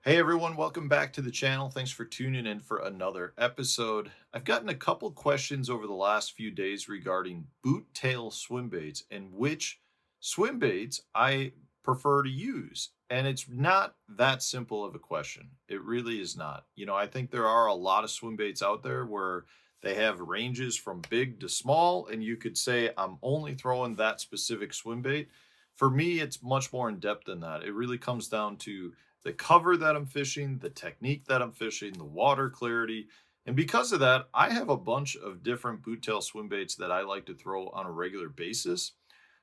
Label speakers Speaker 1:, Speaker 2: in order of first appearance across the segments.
Speaker 1: Hey everyone, welcome back to the channel. Thanks for tuning in for another episode. I've gotten a couple questions over the last few days regarding boot tail swim baits and which swim baits I prefer to use. And it's not that simple of a question. It really is not. I think there are a lot of swim baits out there where they have ranges from big to small, and you could say, I'm only throwing that specific swim bait. For me, it's much more in depth than that. It really comes down to the cover that I'm fishing, the technique that I'm fishing, the water clarity. And because of that, I have a bunch of different boot tail swim baits that I like to throw on a regular basis.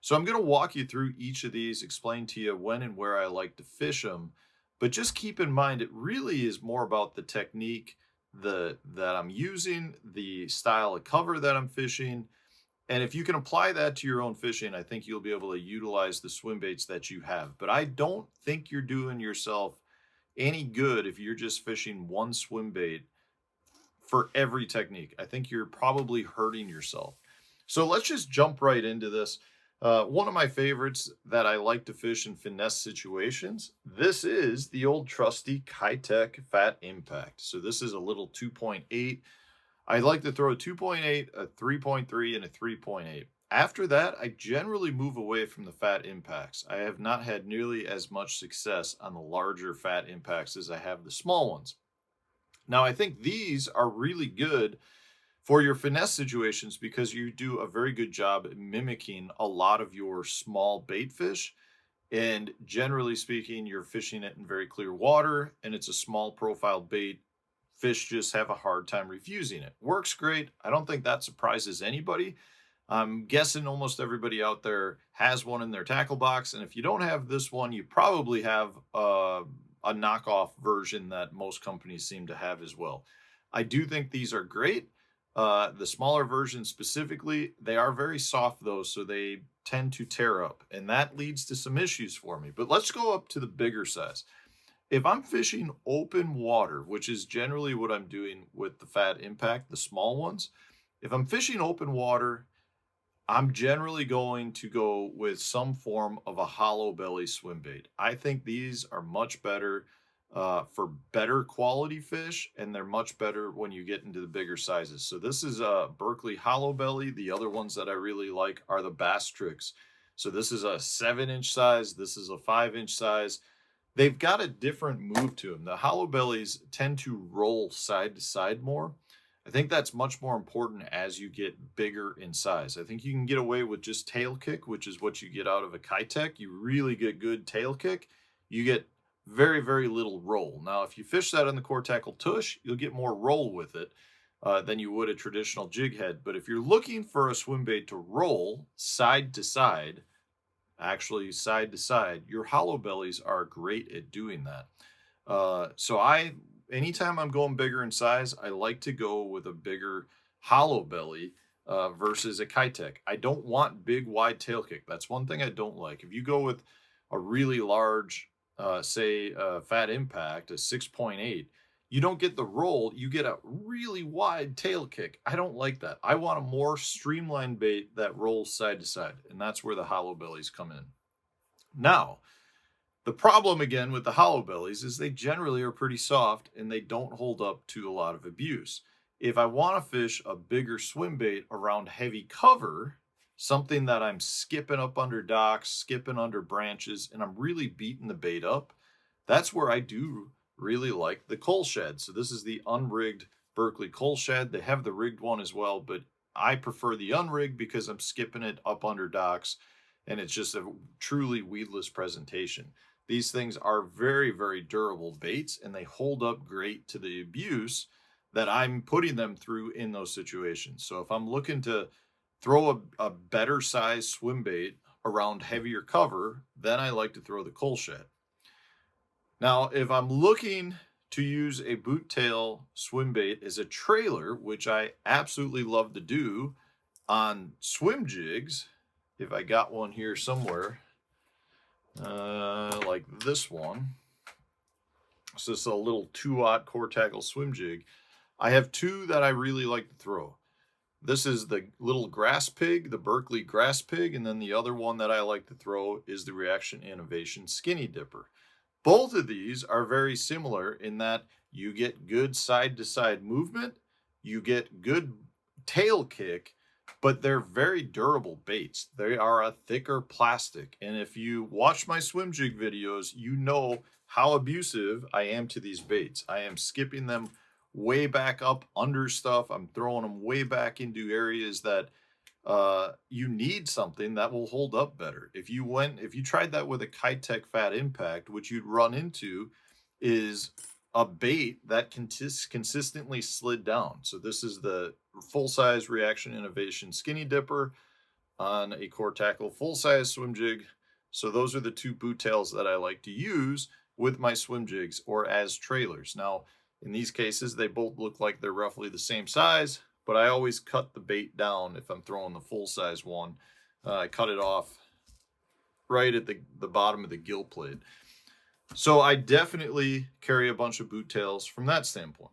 Speaker 1: So I'm going to walk you through each of these, explain to you when and where I like to fish them. But just keep in mind, it really is more about the technique that I'm using, the style of cover that I'm fishing, and if you can apply that to your own fishing, I think you'll be able to utilize the swim baits that you have. But I don't think you're doing yourself any good if you're just fishing one swim bait for every technique. I think you're probably hurting yourself. So let's just jump right into this. One of my favorites that I like to fish in finesse situations. This is the old trusty Kitech Fat Impact. So this is a little 2.8. I like to throw a 2.8, a 3.3, and a 3.8. After that, I generally move away from the fat impacts. I have not had nearly as much success on the larger fat impacts as I have the small ones. Now, I think these are really good for your finesse situations because you do a very good job at mimicking a lot of your small bait fish. And generally speaking, you're fishing it in very clear water and it's a small profile bait. Fish just have a hard time refusing it. Works great. I don't think that surprises anybody. I'm guessing almost everybody out there has one in their tackle box. And if you don't have this one, you probably have a knockoff version that most companies seem to have as well. I do think these are great. The smaller versions specifically, they are very soft though, so they tend to tear up, and that leads to some issues for me. But let's go up to the bigger size. If I'm fishing open water, which is generally what I'm doing with the Fat Impact, the small ones, if I'm fishing open water, I'm generally going to go with some form of a hollow belly swim bait. I think these are much better for better quality fish, and they're much better when you get into the bigger sizes. So this is a Berkeley hollow belly. The other ones that I really like are the Bass Tricks. So this is a 7-inch size. This is a 5-inch size. They've got a different move to them. The hollow bellies tend to roll side to side more. I think that's much more important as you get bigger in size. I think you can get away with just tail kick, which is what you get out of a Kitech. You really get good tail kick. You get very, very little roll. Now, if you fish that on the core tackle tush, you'll get more roll with it than you would a traditional jig head. But if you're looking for a swim bait to roll side to side, actually side to side, your hollow bellies are great at doing that. Anytime I'm going bigger in size, I like to go with a bigger hollow belly versus a Kitech. I don't want big wide tail kick. That's one thing I don't like. If you go with a really large, say, Fat Impact, a 6.8, you don't get the roll. You get a really wide tail kick. I don't like that. I want a more streamlined bait that rolls side to side, and that's where the hollow bellies come in. Now, the problem again with the hollow bellies is they generally are pretty soft and they don't hold up to a lot of abuse. If I want to fish a bigger swim bait around heavy cover, something that I'm skipping up under docks, skipping under branches, and I'm really beating the bait up, that's where I do really like the coal shed. So this is the unrigged Berkeley coal shed. They have the rigged one as well, but I prefer the unrigged because I'm skipping it up under docks and it's just a truly weedless presentation. These things are very, very durable baits and they hold up great to the abuse that I'm putting them through in those situations. So if I'm looking to throw a better size swim bait around heavier cover, then I like to throw the coal shed. Now, if I'm looking to use a boot tail swim bait as a trailer, which I absolutely love to do on swim jigs, if I got one here somewhere, like this one. So this is a little 2-aught core tackle swim jig. I have two that I really like to throw. This is the little grass pig, the Berkeley grass pig, and then the other one that I like to throw is the Reaction Innovation Skinny Dipper. Both of these are very similar in that you get good side to side movement, you get good tail kick, but they're very durable baits. They are a thicker plastic. And if you watch my swim jig videos, you know how abusive I am to these baits. I am skipping them way back up under stuff. I'm throwing them way back into areas that you need something that will hold up better. If you tried that with a Kitech Fat Impact, what you'd run into is a bait that consistently slid down. So this is the full size Reaction Innovation Skinny Dipper on a core tackle full size swim jig. So those are the two boot tails that I like to use with my swim jigs or as trailers. Now, in these cases, they both look like they're roughly the same size, but I always cut the bait down if I'm throwing the full size one. I cut it off right at the bottom of the gill plate. So I definitely carry a bunch of boot tails from that standpoint.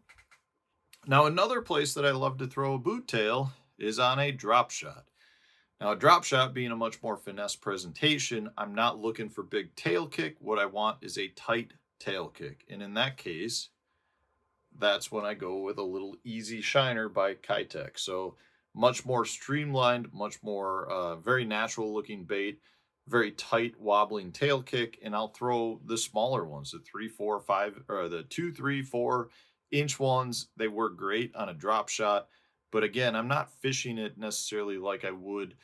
Speaker 1: Now, another place that I love to throw a boot tail is on a drop shot. Now, a drop shot being a much more finesse presentation, I'm not looking for big tail kick. What I want is a tight tail kick. And in that case, that's when I go with a little Easy Shiner by Kitech. So much more streamlined, much more very natural looking bait, very tight wobbling tail kick. And I'll throw the smaller ones, the 3, 4, 5, or the 2, 3, 4 inch ones. They work great on a drop shot. But again, I'm not fishing it necessarily like I would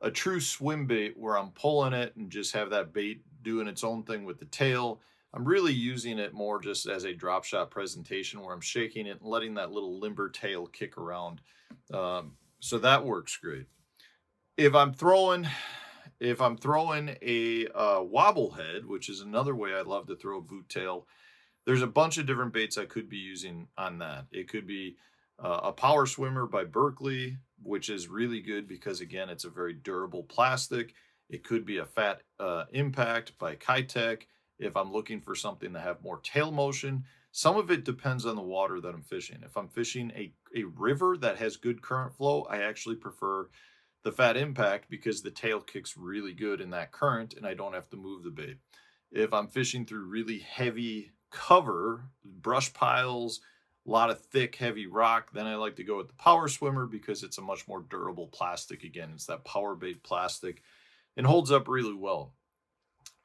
Speaker 1: a true swim bait where I'm pulling it and just have that bait doing its own thing with the tail. I'm really using it more just as a drop shot presentation where I'm shaking it and letting that little limber tail kick around. So that works great. If I'm throwing a wobble head, which is another way I love to throw a boot tail, there's a bunch of different baits I could be using on that. It could be a Power Swimmer by Berkeley, which is really good because, again, it's a very durable plastic. It could be a Fat Impact by Kitech if I'm looking for something to have more tail motion. Some of it depends on the water that I'm fishing. If I'm fishing a river that has good current flow, I actually prefer the Fat Impact because the tail kicks really good in that current and I don't have to move the bait. If I'm fishing through really heavy cover, brush piles, a lot of thick, heavy rock, then I like to go with the Power Swimmer because it's a much more durable plastic. Again, it's that power bait plastic and holds up really well.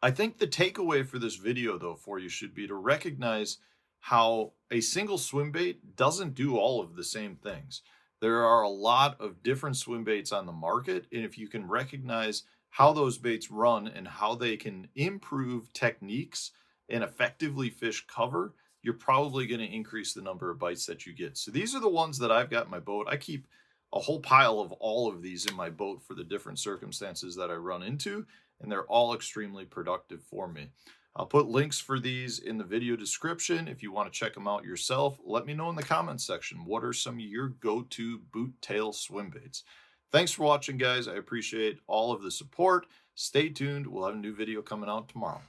Speaker 1: I think the takeaway for this video, though, for you should be to recognize how a single swim bait doesn't do all of the same things. There are a lot of different swim baits on the market, and if you can recognize how those baits run and how they can improve techniques and effectively fish cover, you're probably going to increase the number of bites that you get. So these are the ones that I've got in my boat. I keep a whole pile of all of these in my boat for the different circumstances that I run into, and they're all extremely productive for me. I'll put links for these in the video description. If you want to check them out yourself, let me know in the comments section. What are some of your go-to boot tail swim baits? Thanks for watching, guys. I appreciate all of the support. Stay tuned. We'll have a new video coming out tomorrow.